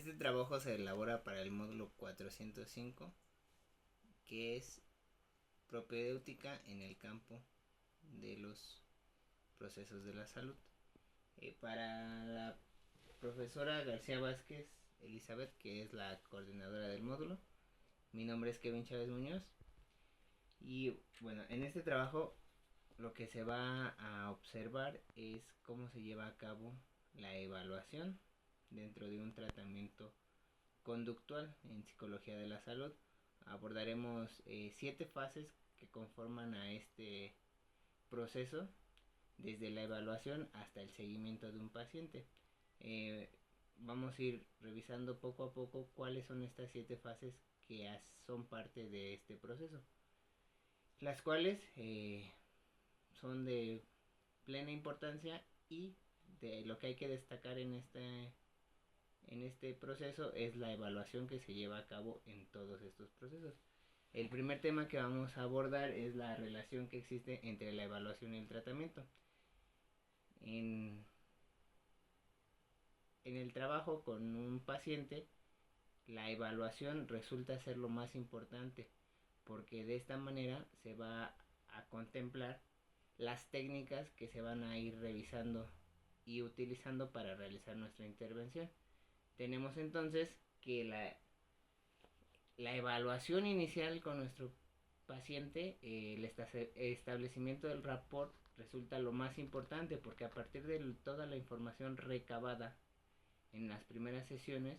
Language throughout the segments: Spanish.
Este trabajo se elabora para el módulo 405, que es propedéutica en el campo de los procesos de la salud. Para la profesora García Vázquez Elizabeth, que es la coordinadora del módulo, mi nombre es Kevin Chávez Muñoz. Y bueno, en este trabajo lo que se va a observar es cómo se lleva a cabo la evaluación dentro de un tratamiento conductual en psicología de la salud. Abordaremos 7 fases que conforman a este proceso, desde la evaluación hasta el seguimiento de un paciente. Vamos a ir revisando poco a poco cuáles son estas 7 fases que son parte de este proceso, las cuales son de plena importancia, y de lo que hay que destacar en este proceso es la evaluación que se lleva a cabo en todos estos procesos. El primer tema que vamos a abordar es la relación que existe entre la evaluación y el tratamiento. En el trabajo con un paciente, la evaluación resulta ser lo más importante, porque de esta manera se va a contemplar las técnicas que se van a ir revisando y utilizando para realizar nuestra intervención. Tenemos entonces que la evaluación inicial con nuestro paciente, el establecimiento del rapport resulta lo más importante, porque a partir de toda la información recabada en las primeras sesiones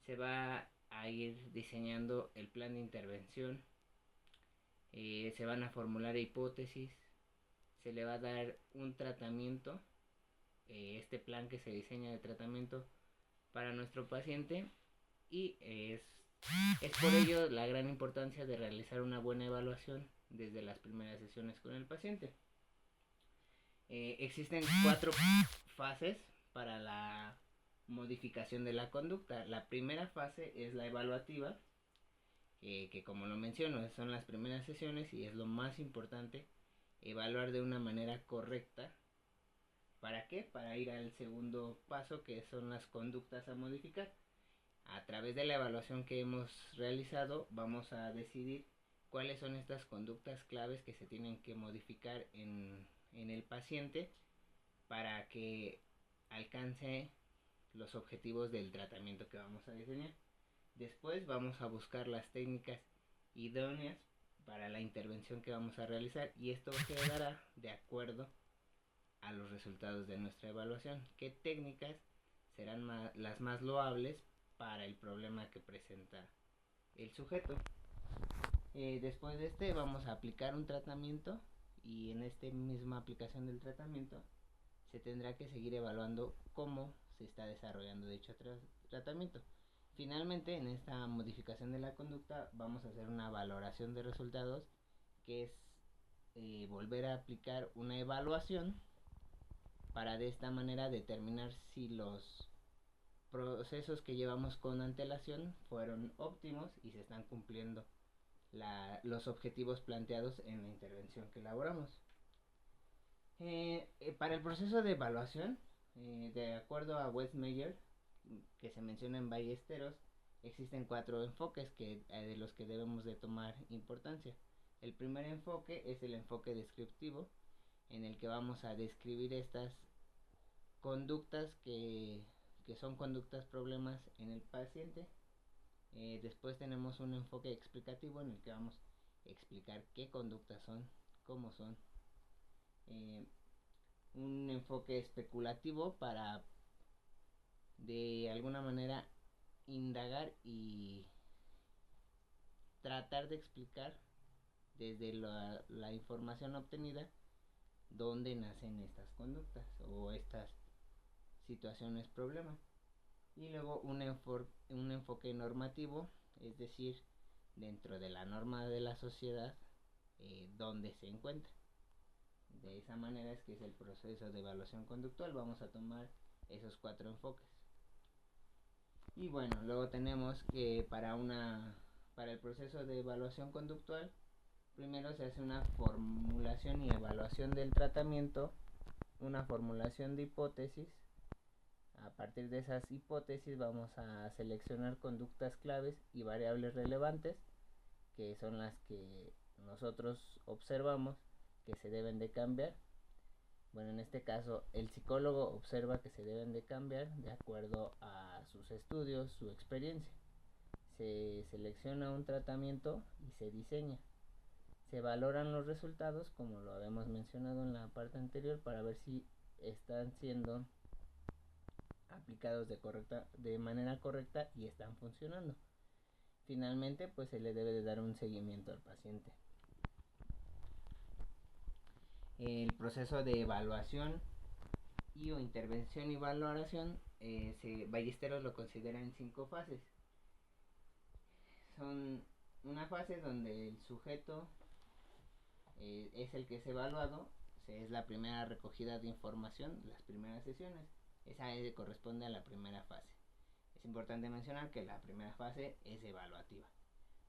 se va a ir diseñando el plan de intervención, se van a formular hipótesis, se le va a dar un tratamiento, este plan que se diseña de tratamiento para nuestro paciente, y es por ello la gran importancia de realizar una buena evaluación desde las primeras sesiones con el paciente. Existen 4 fases para la modificación de la conducta. La primera fase es la evaluativa, que como lo menciono son las primeras sesiones y es lo más importante evaluar de una manera correcta. ¿Para qué? Para ir al segundo paso, que son las conductas a modificar. A través de la evaluación que hemos realizado vamos a decidir cuáles son estas conductas claves que se tienen que modificar en el paciente para que alcance los objetivos del tratamiento que vamos a diseñar. Después vamos a buscar las técnicas idóneas para la intervención que vamos a realizar, y esto quedará de acuerdo a los resultados de nuestra evaluación. ¿Qué técnicas serán las más loables para el problema que presenta el sujeto? Después de vamos a aplicar un tratamiento, y en esta misma aplicación del tratamiento se tendrá que seguir evaluando cómo se está desarrollando dicho tratamiento. Finalmente, en esta modificación de la conducta vamos a hacer una valoración de resultados, que es volver a aplicar una evaluación para de esta manera determinar si los procesos que llevamos con antelación fueron óptimos y se están cumpliendo los objetivos planteados en la intervención que elaboramos. Para el proceso de evaluación, de acuerdo a Westmeyer, que se menciona en Ballesteros, existen 4 enfoques de los que debemos de tomar importancia. El primer enfoque es el enfoque descriptivo, en el que vamos a describir estas conductas que son conductas problemas en el paciente. Después tenemos un enfoque explicativo, en el que vamos a explicar qué conductas son, cómo son. Un enfoque especulativo para de alguna manera indagar y tratar de explicar desde la información obtenida dónde nacen estas conductas o estas situaciones problema. Y luego un enfoque normativo, es decir, dentro de la norma de la sociedad, dónde se encuentra. De esa manera es que es el proceso de evaluación conductual. Vamos a tomar esos 4 enfoques. Y bueno, luego tenemos que para el proceso de evaluación conductual, primero se hace una formulación y evaluación del tratamiento, una formulación de hipótesis, A partir de esas hipótesis vamos a seleccionar conductas claves y variables relevantes, que son las que nosotros observamos que se deben de cambiar. Bueno, en este caso el psicólogo observa que se deben de cambiar de acuerdo a sus estudios, su experiencia. Se selecciona un tratamiento y se diseña. Se valoran los resultados, como lo habíamos mencionado en la parte anterior, para ver si están siendo aplicados de manera correcta y están funcionando. Finalmente, pues se le debe de dar un seguimiento al paciente. El proceso de evaluación y o intervención y valoración, Ballesteros lo considera en 5 fases. Son una fase donde el sujeto es el que es evaluado, es la primera recogida de información, las primeras sesiones. Esa corresponde a la primera fase. Es importante mencionar que la primera fase es evaluativa.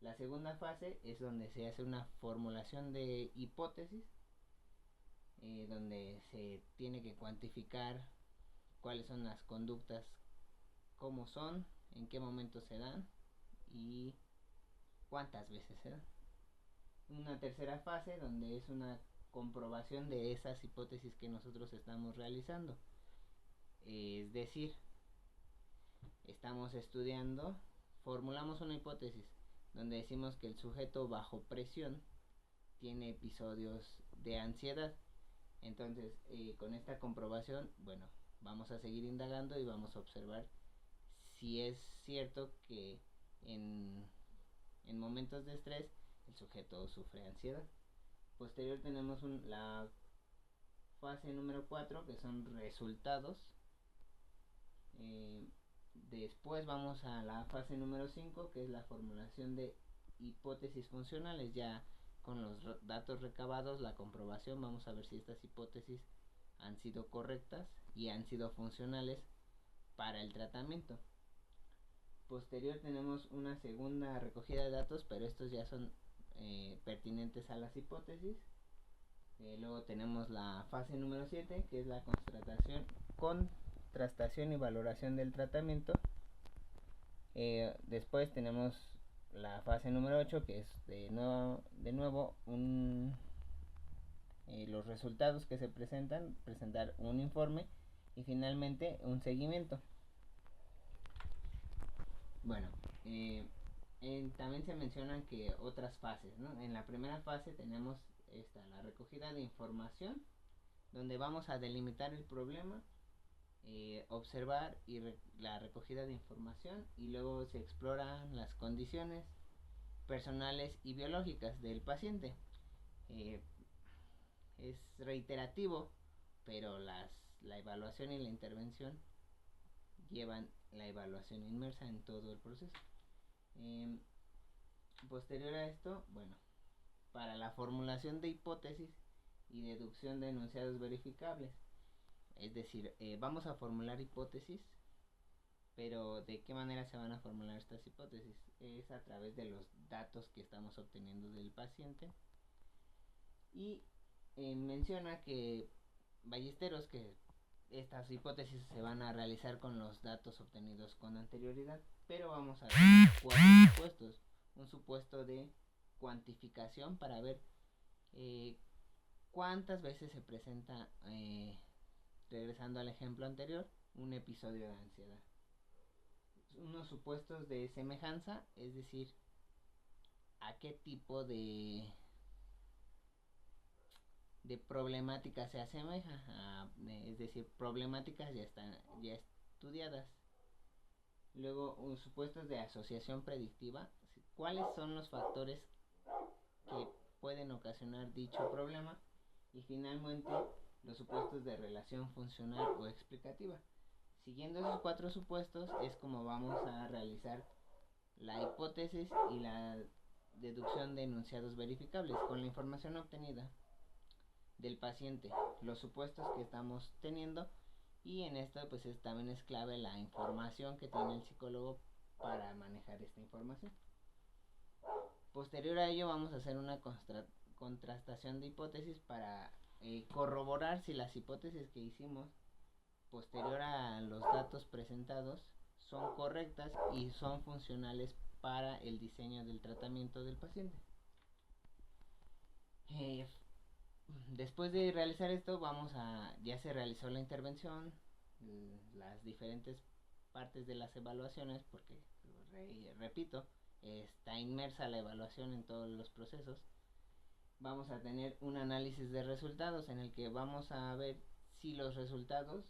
La segunda fase es donde se hace una formulación de hipótesis, donde se tiene que cuantificar cuáles son las conductas, cómo son, en qué momento se dan y cuántas veces se dan. Una tercera fase donde es una comprobación de esas hipótesis que nosotros estamos realizando. Es decir, estamos estudiando, formulamos una hipótesis donde decimos que el sujeto bajo presión tiene episodios de ansiedad. Entonces, con esta comprobación, bueno, vamos a seguir indagando y vamos a observar si es cierto que en momentos de estrés el sujeto sufre ansiedad. Posterior tenemos la fase número 4, que son resultados. Después vamos a la fase número 5, que es la formulación de hipótesis funcionales. Ya con los datos recabados, la comprobación, vamos a ver si estas hipótesis han sido correctas y han sido funcionales para el tratamiento. Posterior tenemos una segunda recogida de datos, pero estos ya son pertinentes a las hipótesis. Luego tenemos la fase número 7, que es la contrastación y valoración del tratamiento. Después tenemos la fase número 8, que es de nuevo los resultados que se presentar un informe y finalmente un seguimiento. Bueno, también se mencionan que otras fases, ¿no? En la primera fase tenemos la recogida de información, donde vamos a delimitar el problema, observar la recogida de información, y luego se exploran las condiciones personales y biológicas del paciente. Es reiterativo, pero la evaluación y la intervención llevan la evaluación inmersa en todo el proceso. Posterior a esto, bueno, para la formulación de hipótesis y deducción de enunciados verificables, es decir, vamos a formular hipótesis, pero ¿de qué manera se van a formular estas hipótesis? Es a través de los datos que estamos obteniendo del paciente. Y menciona que Ballesteros que estas hipótesis se van a realizar con los datos obtenidos con anterioridad, pero vamos a tener 4 supuestos. Un supuesto de cuantificación para ver cuántas veces se presenta, regresando al ejemplo anterior, un episodio de ansiedad. Unos supuestos de semejanza, es decir, a qué tipo de problemática se asemeja, es decir, problemáticas ya estudiadas. Luego, supuestos de asociación predictiva, cuáles son los factores que pueden ocasionar dicho problema. Y finalmente, los supuestos de relación funcional o explicativa. Siguiendo esos 4 supuestos es como vamos a realizar la hipótesis y la deducción de enunciados verificables con la información obtenida del paciente, los supuestos que estamos teniendo, y en esto pues también es clave la información que tiene el psicólogo para manejar esta información. Posterior a ello vamos a hacer una contrastación de hipótesis para corroborar si las hipótesis que hicimos posterior a los datos presentados son correctas y son funcionales para el diseño del tratamiento del paciente. Después de realizar esto, ya se realizó la intervención, las diferentes partes de las evaluaciones, porque, repito, está inmersa la evaluación en todos los procesos. Vamos a tener un análisis de resultados en el que vamos a ver si los resultados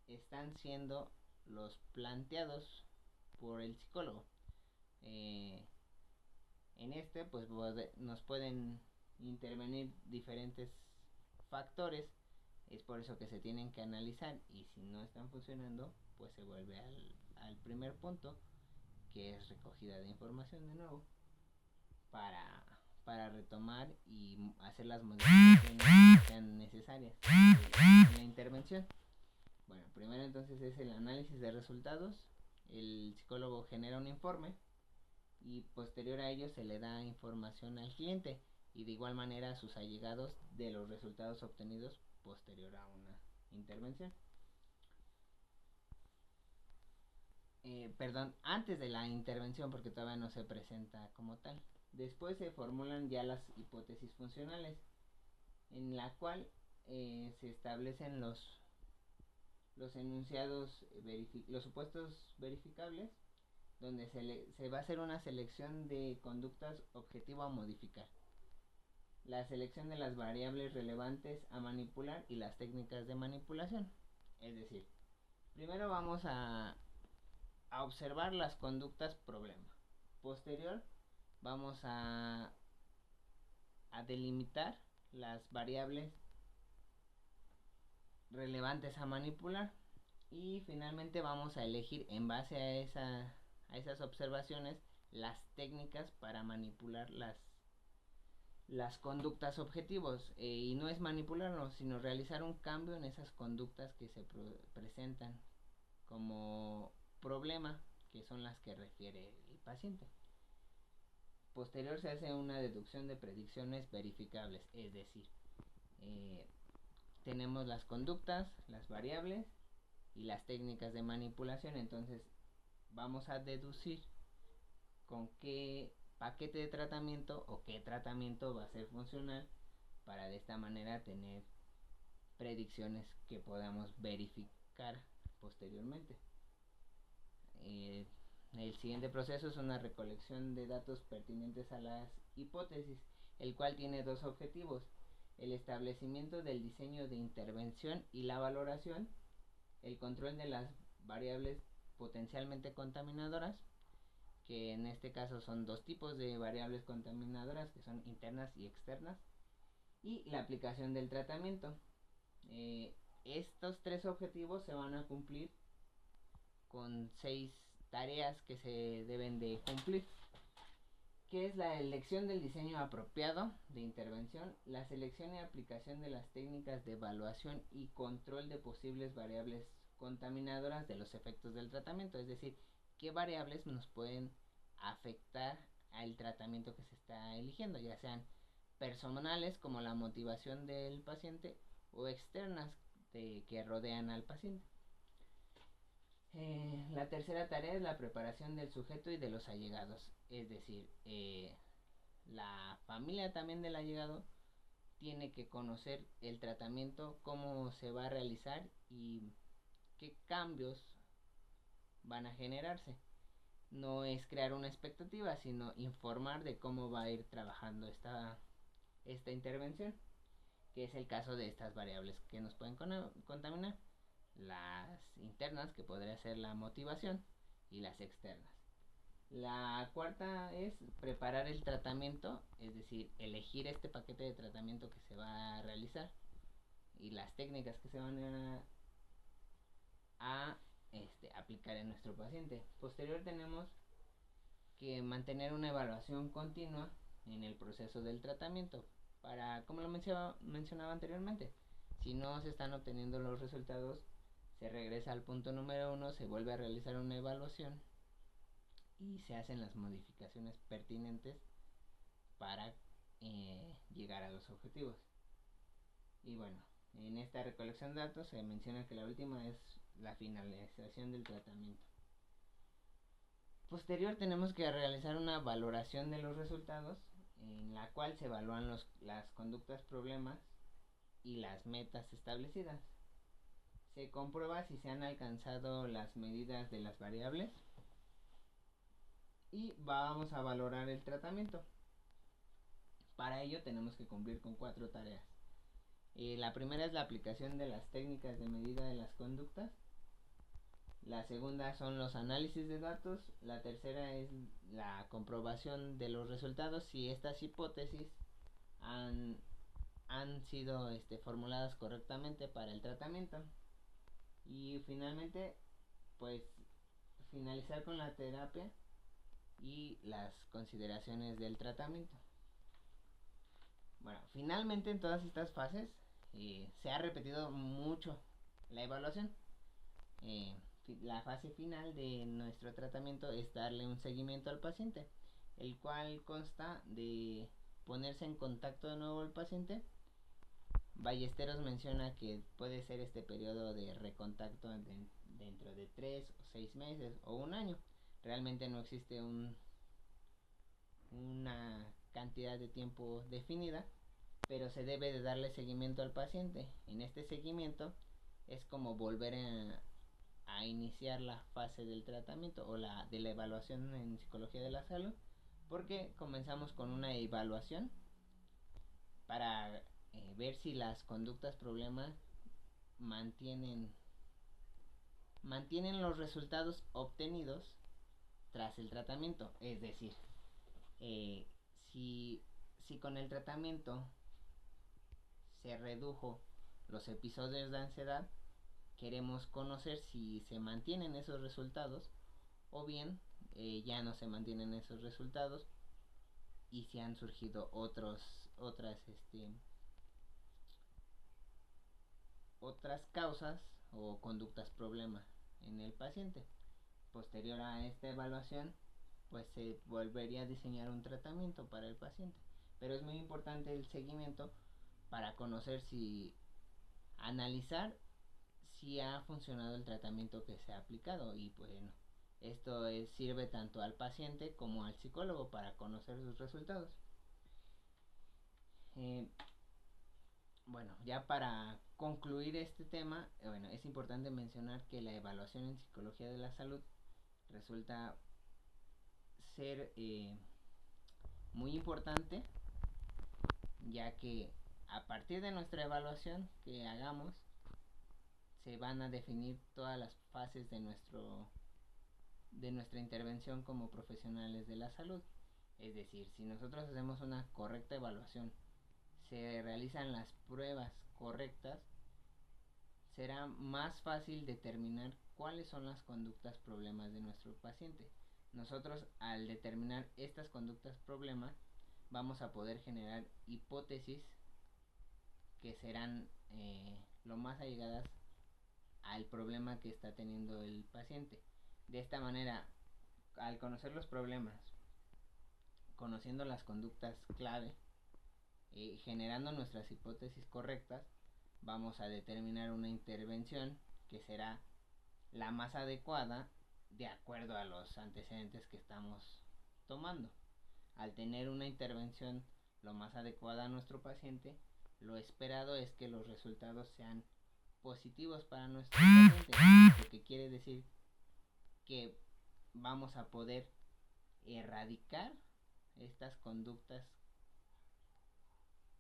están siendo los planteados por el psicólogo. En este pues nos pueden intervenir diferentes factores, es por eso que se tienen que analizar, y si no están funcionando pues se vuelve al primer punto, que es recogida de información de nuevo para retomar y hacer las modificaciones que sean necesarias en la intervención. Bueno, primero entonces es el análisis de resultados. El psicólogo genera un informe y posterior a ello se le da información al cliente y de igual manera a sus allegados de los resultados obtenidos posterior a una intervención. Antes de la intervención, porque todavía no se presenta como tal. Después se formulan ya las hipótesis funcionales, en la cual se establecen los enunciados, los supuestos verificables, donde se va a hacer una selección de conductas objetivo a modificar, la selección de las variables relevantes a manipular y las técnicas de manipulación. Es decir, primero vamos a observar las conductas problema. Posterior vamos a delimitar las variables relevantes a manipular y finalmente vamos a elegir en base a esas observaciones las técnicas para manipular las conductas objetivos, y no es manipularlos, sino realizar un cambio en esas conductas que se presentan como problema, que son las que refiere el paciente. Posterior se hace una deducción de predicciones verificables, es decir, tenemos las conductas, las variables y las técnicas de manipulación. Entonces vamos a deducir con qué paquete de tratamiento o qué tratamiento va a ser funcional para de esta manera tener predicciones que podamos verificar posteriormente. El siguiente proceso es una recolección de datos pertinentes a las hipótesis, el cual tiene dos objetivos: el establecimiento del diseño de intervención y la valoración, el control de las variables potencialmente contaminadoras, que en este caso son dos tipos de variables contaminadoras, que son internas y externas, y la aplicación del tratamiento. Estos tres objetivos se van a cumplir con 6 tareas que se deben de cumplir, que es la elección del diseño apropiado de intervención, la selección y aplicación de las técnicas de evaluación y control de posibles variables contaminadoras de los efectos del tratamiento, es decir, qué variables nos pueden afectar al tratamiento que se está eligiendo, ya sean personales como la motivación del paciente o externas que rodean al paciente. La tercera tarea es la preparación del sujeto y de los allegados, es decir, la familia también del allegado tiene que conocer el tratamiento, cómo se va a realizar y qué cambios van a generarse. No es crear una expectativa, sino informar de cómo va a ir trabajando esta intervención, que es el caso de estas variables que nos pueden contaminar: las internas, que podría ser la motivación, y las externas. La cuarta es preparar el tratamiento, es decir, elegir este paquete de tratamiento que se va a realizar y las técnicas que se van a aplicar en nuestro paciente. Posterior tenemos que mantener una evaluación continua en el proceso del tratamiento para, como lo mencionaba anteriormente, si no se están obteniendo los resultados, se regresa al punto número 1, se vuelve a realizar una evaluación y se hacen las modificaciones pertinentes para llegar a los objetivos. Y bueno, En esta recolección de datos se menciona que la última es la finalización del tratamiento. Posterior tenemos que realizar una valoración de los resultados en la cual se evalúan las conductas problemas y las metas establecidas. Se comprueba si se han alcanzado las medidas de las variables y vamos a valorar el tratamiento. Para ello tenemos que cumplir con 4 tareas. La primera es la aplicación de las técnicas de medida de las conductas. La segunda son los análisis de datos. La tercera es la comprobación de los resultados si estas hipótesis han sido formuladas correctamente para el tratamiento. Y finalmente, pues finalizar con la terapia y las consideraciones del tratamiento. Bueno, finalmente en todas estas fases se ha repetido mucho la evaluación. La fase final de nuestro tratamiento es darle un seguimiento al paciente, el cual consta de ponerse en contacto de nuevo el paciente. Ballesteros menciona que puede ser este periodo de recontacto dentro de 3 o 6 meses o un año. Realmente no existe una cantidad de tiempo definida, pero se debe de darle seguimiento al paciente. En este seguimiento es como volver a iniciar la fase del tratamiento o de la evaluación en psicología de la salud, porque comenzamos con una evaluación para ver si las conductas problemas mantienen los resultados obtenidos tras el tratamiento. Es decir, si con el tratamiento se redujo los episodios de ansiedad, queremos conocer si se mantienen esos resultados o bien ya no se mantienen esos resultados y si han surgido otras causas o conductas problema en el paciente. Posterior a esta evaluación, pues se volvería a diseñar un tratamiento para el paciente. Pero es muy importante el seguimiento para conocer analizar si ha funcionado el tratamiento que se ha aplicado. Y bueno, esto sirve tanto al paciente como al psicólogo para conocer sus resultados. Bueno, ya para concluir este tema, es importante mencionar que la evaluación en psicología de la salud resulta ser muy importante, ya que a partir de nuestra evaluación que hagamos se van a definir todas las fases de nuestra intervención como profesionales de la salud. Es decir, si nosotros hacemos una correcta evaluación, se realizan las pruebas correctas, será más fácil determinar cuáles son las conductas problemas de nuestro paciente. Nosotros, al determinar estas conductas problemas, vamos a poder generar hipótesis que serán lo más allegadas al problema que está teniendo el paciente. De esta manera, al conocer los problemas, conociendo las conductas clave, generando nuestras hipótesis correctas, vamos a determinar una intervención que será la más adecuada de acuerdo a los antecedentes que estamos tomando. Al tener una intervención lo más adecuada a nuestro paciente, lo esperado es que los resultados sean positivos para nuestro paciente, lo que quiere decir que vamos a poder erradicar estas conductas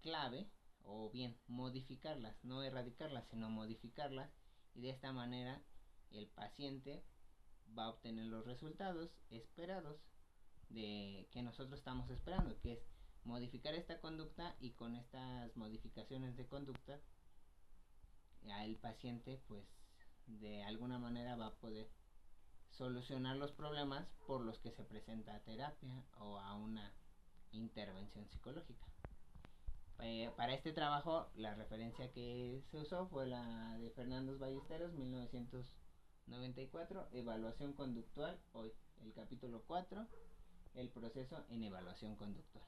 clave, o bien modificarlas, no erradicarlas sino modificarlas, y de esta manera el paciente va a obtener los resultados esperados de que nosotros estamos esperando, que es modificar esta conducta, y con estas modificaciones de conducta el paciente pues de alguna manera va a poder solucionar los problemas por los que se presenta a terapia o a una intervención psicológica. Para este trabajo la referencia que se usó fue la de Fernández Ballesteros, 1994, evaluación conductual, hoy el capítulo 4, el proceso en evaluación conductual.